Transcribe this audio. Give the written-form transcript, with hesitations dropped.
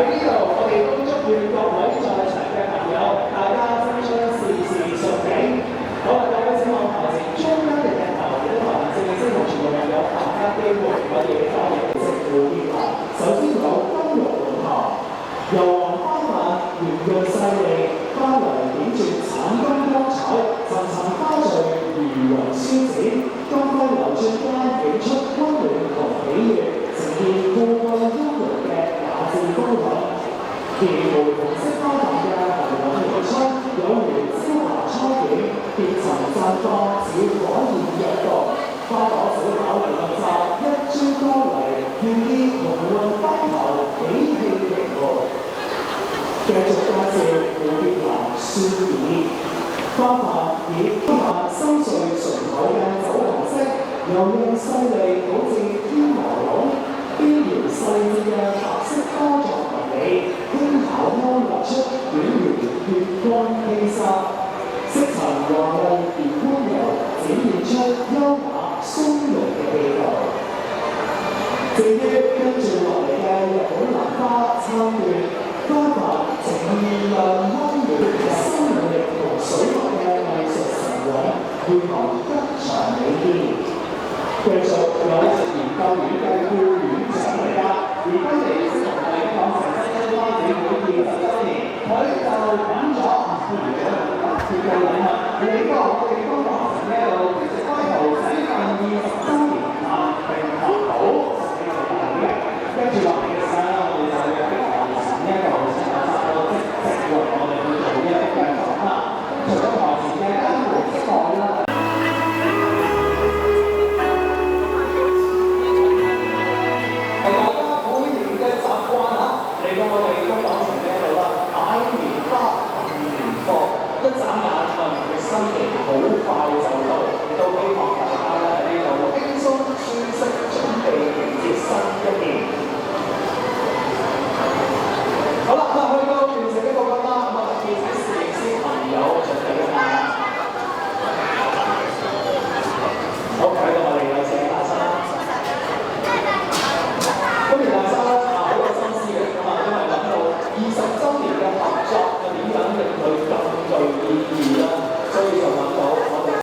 喺呢度，我哋都祝願各位在場嘅朋友，大家新春事事順境。好啦，各位請望台前中間嘅鏡頭，亦都同正式同全部朋友把握機會，我哋當日嘅政府結合。首先有金玉龍頭，由黃花瓣圓潤細膩，花圍點綴橙金光彩，層層花序如雲舒展，金輝流轉間映出溫暖同喜悅，呈現富貴優雅嘅雅致高韻。而玫紅色花瓣嘅紅黃葉春，有如朝霞初顯，別層綻放似火焰躍動，花朵小巧靈雜，一株多嚟，願意紅運當頭，喜氣盈門。繼續介紹蝴蝶蘭雪耳，花瓣以花瓣深邃醇厚嘅酒紅色，油潤細膩，好似天鵝絨，邊緣細緻嘅白